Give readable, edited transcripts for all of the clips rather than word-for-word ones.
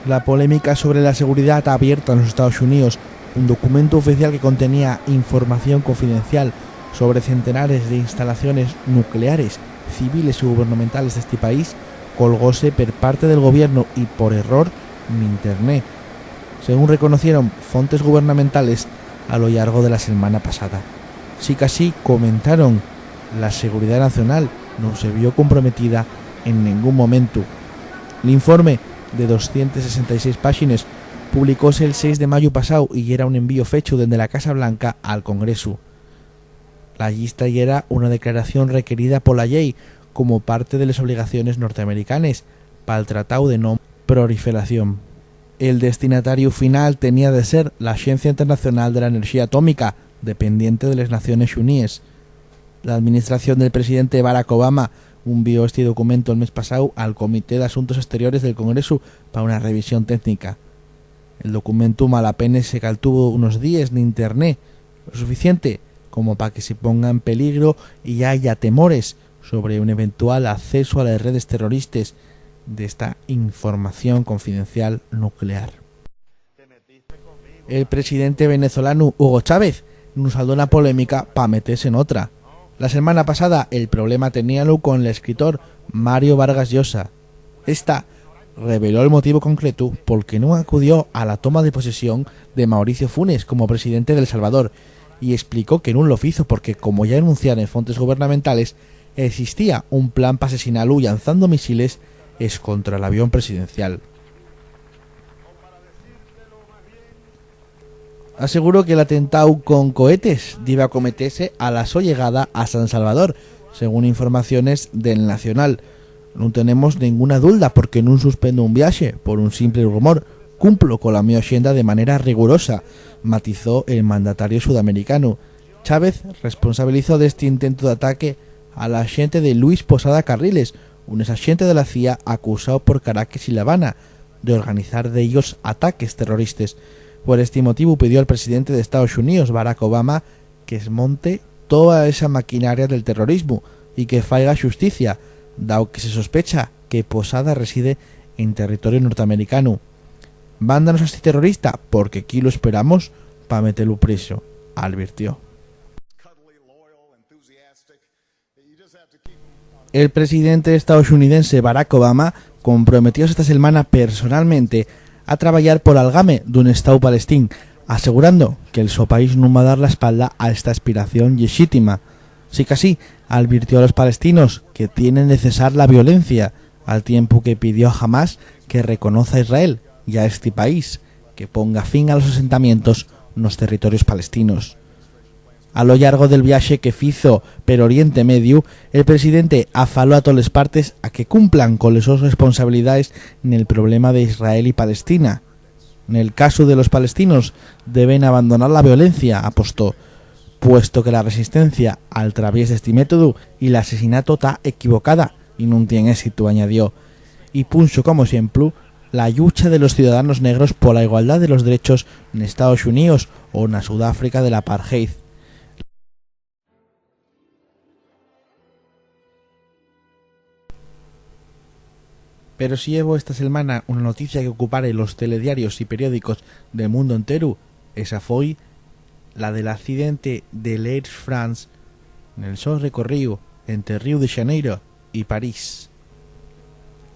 La polémica sobre la seguridad abierta en los Estados Unidos, un documento oficial que contenía información confidencial sobre centenares de instalaciones nucleares, civiles y gubernamentales de este país, colgóse por parte del gobierno y por error en internet, según reconocieron fuentes gubernamentales a lo largo de la semana pasada. Sí que así comentaron, la seguridad nacional no se vio comprometida en ningún momento. El informe de 266 páginas publicóse el 6 de mayo pasado y era un envío fecho desde la Casa Blanca al Congreso. La lista ya era una declaración requerida por la ley como parte de las obligaciones norteamericanas para el Tratado de No Proliferación. El destinatario final tenía de ser la Agencia Internacional de la Energía Atómica, dependiente de las Naciones Unidas. La administración del presidente Barack Obama envió este documento el mes pasado al Comité de Asuntos Exteriores del Congreso para una revisión técnica. El documento malapenas se caltuvo unos días en internet, lo suficiente como para que se ponga en peligro y haya temores sobre un eventual acceso a las redes terroristas de esta información confidencial nuclear. El presidente venezolano Hugo Chávez nos saldó una polémica para meterse en otra. La semana pasada el problema teníalo con el escritor Mario Vargas Llosa. Esta reveló el motivo concreto por qué no acudió a la toma de posesión de Mauricio Funes como presidente de El Salvador y explicó que no lo hizo porque, como ya anunciaron en fuentes gubernamentales, existía un plan para asesinarlo lanzando misiles contra el avión presidencial. Aseguró que el atentado con cohetes iba a cometerse a la su llegada a San Salvador, según informaciones del Nacional. No tenemos ninguna duda porque no suspendo un viaje por un simple rumor. Cumplo con la mi agenda de manera rigurosa, matizó el mandatario sudamericano. Chávez responsabilizó de este intento de ataque al agente de Luis Posada Carriles, un exagente de la CIA acusado por Caracas y La Habana de organizar de ellos ataques terroristas. Por este motivo pidió al presidente de Estados Unidos, Barack Obama, que desmonte toda esa maquinaria del terrorismo y que faga justicia, dado que se sospecha que Posada reside en territorio norteamericano. Mándanos a este terrorista porque aquí lo esperamos para meterlo preso, advirtió. El presidente estadounidense Barack Obama comprometió esta semana personalmente a trabajar por algame d'un Estado palestino, asegurando que el su país no va a dar la espalda a esta aspiración legítima. Sí que así, advirtió a los palestinos que tienen que cesar la violencia, al tiempo que pidió a Hamas que reconozca a Israel y a este país, que ponga fin a los asentamientos en los territorios palestinos. A lo largo del viaje que hizo per Oriente Medio, el presidente afaló a todas las partes a que cumplan con las sus responsabilidades en el problema de Israel y Palestina. En el caso de los palestinos, deben abandonar la violencia, apostó, puesto que la resistencia al través de este método y el asesinato está equivocada y no tiene éxito, añadió, y puso como ejemplo la lucha de los ciudadanos negros por la igualdad de los derechos en Estados Unidos o en Sudáfrica del apartheid. Pero si llevo esta semana una noticia que ocupare los telediarios y periódicos del mundo entero, esa fue la del accidente del Air France en el seu recorrido entre Río de Janeiro y París.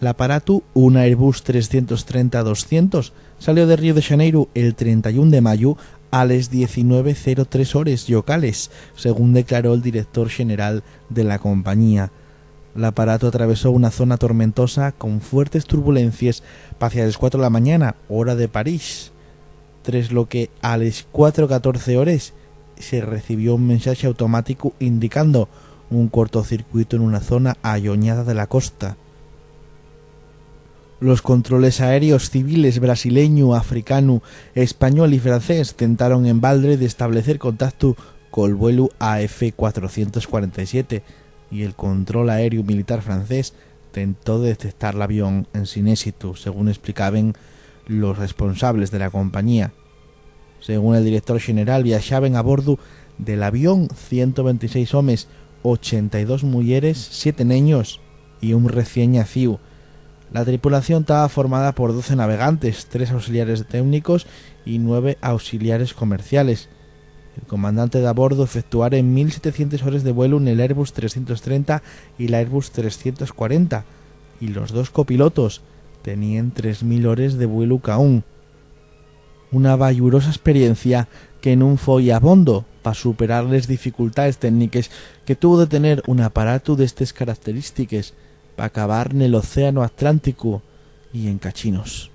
L'aparato, un Airbus 330-200, salió de Río de Janeiro el 31 de mayo a las 19:03 horas locales, según declaró el director general de la compañía. El aparato atravesó una zona tormentosa con fuertes turbulencias hacia las 4 de la mañana, hora de París, tras lo que a las 4:14 horas se recibió un mensaje automático indicando un cortocircuito en una zona alloñada de la costa. Los controles aéreos civiles brasileño, africano, español y francés tentaron en balde de establecer contacto con el vuelo AF-447 y el control aéreo militar francés tentó detectar el avión sin éxito, según explicaban los responsables de la compañía. Según el director general, viajaban a bordo del avión 126 hombres, 82 mujeres, 7 niños y un recién nacido. La tripulación estaba formada por 12 navegantes, 3 auxiliares técnicos y 9 auxiliares comerciales. El comandante de a bordo efectuara en 1.700 horas de vuelo en el Airbus 330 y el Airbus 340, y los 2 copilotos tenían 3.000 horas de vuelo cada uno. Una vallurosa experiencia que no fue abondo para superar las dificultades técnicas que tuvo de tener un aparato de estas características para acabar en el océano Atlántico y en Cachinos.